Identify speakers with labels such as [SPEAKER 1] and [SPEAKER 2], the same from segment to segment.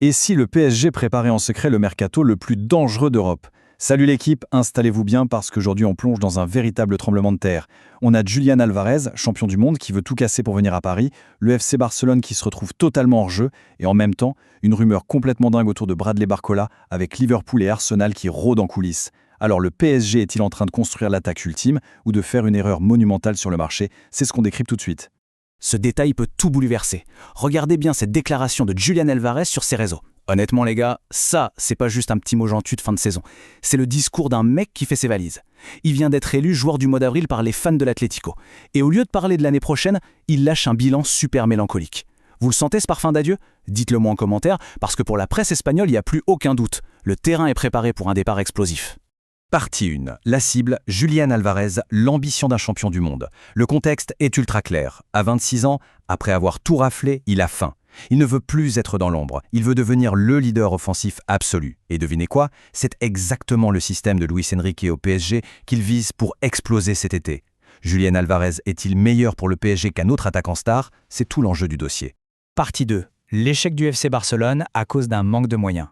[SPEAKER 1] Et si le PSG préparait en secret le mercato le plus dangereux d'Europe? Salut l'équipe, installez-vous bien parce qu'aujourd'hui on plonge dans un véritable tremblement de terre. On a Julián Alvarez, champion du monde, qui veut tout casser pour venir à Paris, le FC Barcelone qui se retrouve totalement hors jeu, et en même temps, une rumeur complètement dingue autour de Bradley Barcola, avec Liverpool et Arsenal qui rôdent en coulisses. Alors le PSG est-il en train de construire l'attaque ultime ou de faire une erreur monumentale sur le marché? C'est ce qu'on décrypte tout de suite.
[SPEAKER 2] Ce détail peut tout bouleverser. Regardez bien cette déclaration de Julián Alvarez sur ses réseaux. Honnêtement les gars, ça, c'est pas juste un petit mot gentil de fin de saison. C'est le discours d'un mec qui fait ses valises. Il vient d'être élu joueur du mois d'avril par les fans de l'Atlético. Et au lieu de parler de l'année prochaine, il lâche un bilan super mélancolique. Vous le sentez ce parfum d'adieu? Dites-le moi en commentaire, parce que pour la presse espagnole, il n'y a plus aucun doute. Le terrain est préparé pour un départ explosif.
[SPEAKER 3] Partie 1. La cible, Julián Alvarez, l'ambition d'un champion du monde. Le contexte est ultra clair. À 26 ans, après avoir tout raflé, il a faim. Il ne veut plus être dans l'ombre, il veut devenir le leader offensif absolu. Et devinez quoi? C'est exactement le système de Luis Enrique au PSG qu'il vise pour exploser cet été. Julián Alvarez est-il meilleur pour le PSG qu'un autre attaquant star? C'est tout l'enjeu du dossier.
[SPEAKER 2] Partie 2. L'échec du FC Barcelone à cause d'un manque de moyens.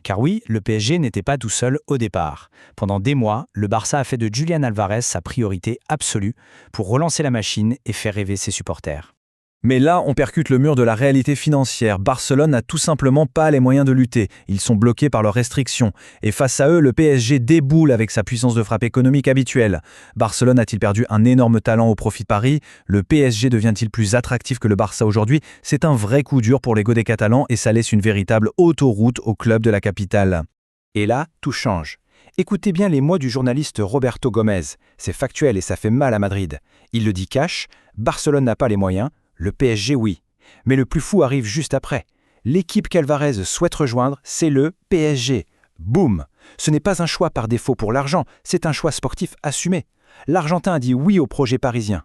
[SPEAKER 2] Car oui, le PSG n'était pas tout seul au départ. Pendant des mois, le Barça a fait de Julián Alvarez sa priorité absolue pour relancer la machine et faire rêver ses supporters.
[SPEAKER 1] Mais là, on percute le mur de la réalité financière. Barcelone n'a tout simplement pas les moyens de lutter. Ils sont bloqués par leurs restrictions. Et face à eux, le PSG déboule avec sa puissance de frappe économique habituelle. Barcelone a-t-il perdu un énorme talent au profit de Paris? Le PSG devient-il plus attractif que le Barça aujourd'hui? C'est un vrai coup dur pour l'ego des Catalans et ça laisse une véritable autoroute au club de la capitale.
[SPEAKER 2] Et là, tout change. Écoutez bien les mots du journaliste Roberto Gomez. C'est factuel et ça fait mal à Madrid. Il le dit cash, Barcelone n'a pas les moyens. Le PSG, oui. Mais le plus fou arrive juste après. L'équipe qu'Alvarez souhaite rejoindre, c'est le PSG. Boum! Ce n'est pas un choix par défaut pour l'argent, c'est un choix sportif assumé. L'Argentin a dit oui au projet parisien.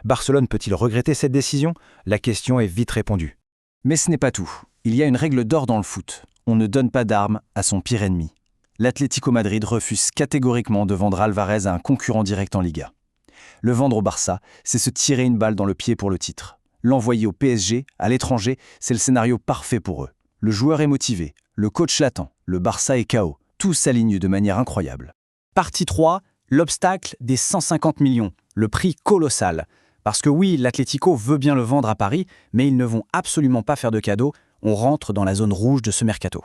[SPEAKER 2] Barcelone peut-il regretter cette décision? La question est vite répondue.
[SPEAKER 4] Mais ce n'est pas tout. Il y a une règle d'or dans le foot. On ne donne pas d'armes à son pire ennemi. L'Atlético Madrid refuse catégoriquement de vendre Alvarez à un concurrent direct en Liga. Le vendre au Barça, c'est se tirer une balle dans le pied pour le titre. L'envoyer au PSG, à l'étranger, c'est le scénario parfait pour eux. Le joueur est motivé, le coach l'attend, le Barça est KO. Tout s'aligne de manière incroyable.
[SPEAKER 2] Partie 3, l'obstacle des 150 millions, le prix colossal. Parce que oui, l'Atlético veut bien le vendre à Paris, mais ils ne vont absolument pas faire de cadeaux. On rentre dans la zone rouge de ce mercato.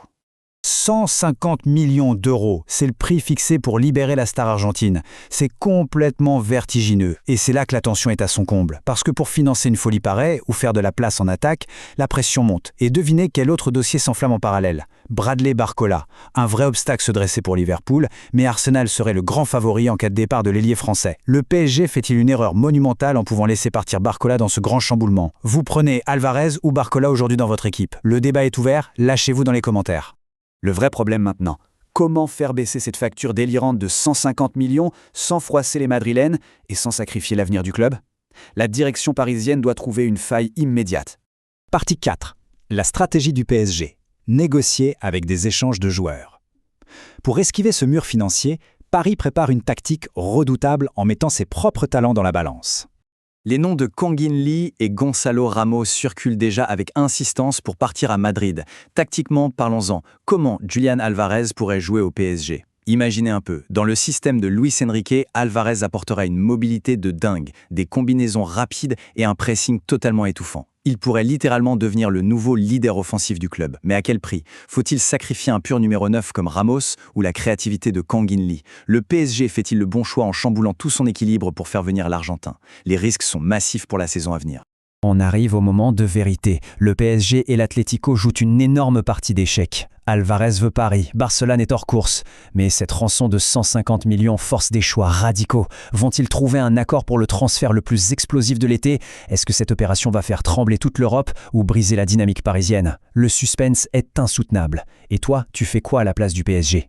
[SPEAKER 2] 150 millions d'euros, c'est le prix fixé pour libérer la star argentine. C'est complètement vertigineux et c'est là que la tension est à son comble. Parce que pour financer une folie pareille ou faire de la place en attaque, la pression monte. Et devinez quel autre dossier s'enflamme en parallèle? Bradley Barcola. Un vrai obstacle se dressait pour Liverpool, mais Arsenal serait le grand favori en cas de départ de l'ailier français. Le PSG fait-il une erreur monumentale en pouvant laisser partir Barcola dans ce grand chamboulement? Vous prenez Alvarez ou Barcola aujourd'hui dans votre équipe? Le débat est ouvert, lâchez-vous dans les commentaires.
[SPEAKER 4] Le vrai problème maintenant, comment faire baisser cette facture délirante de 150 millions sans froisser les Madrilènes et sans sacrifier l'avenir du club? La direction parisienne doit trouver une faille immédiate.
[SPEAKER 2] Partie 4. La stratégie du PSG. Négocier avec des échanges de joueurs. Pour esquiver ce mur financier, Paris prépare une tactique redoutable en mettant ses propres talents dans la balance.
[SPEAKER 4] Les noms de Kang In Lee et Gonzalo Ramos circulent déjà avec insistance pour partir à Madrid. Tactiquement, parlons-en. Comment Julián Alvarez pourrait jouer au PSG? Imaginez un peu, dans le système de Luis Enrique, Alvarez apportera une mobilité de dingue, des combinaisons rapides et un pressing totalement étouffant. Il pourrait littéralement devenir le nouveau leader offensif du club. Mais à quel prix? Faut-il sacrifier un pur numéro 9 comme Ramos ou la créativité de Kang In Lee? Le PSG fait-il le bon choix en chamboulant tout son équilibre pour faire venir l'Argentin? Les risques sont massifs pour la saison à venir.
[SPEAKER 2] On arrive au moment de vérité. Le PSG et l'Atlético jouent une énorme partie d'échecs. Alvarez veut Paris, Barcelone est hors course. Mais cette rançon de 150 millions force des choix radicaux. Vont-ils trouver un accord pour le transfert le plus explosif de l'été? Est-ce que cette opération va faire trembler toute l'Europe ou briser la dynamique parisienne? Le suspense est insoutenable. Et toi, tu fais quoi à la place du PSG?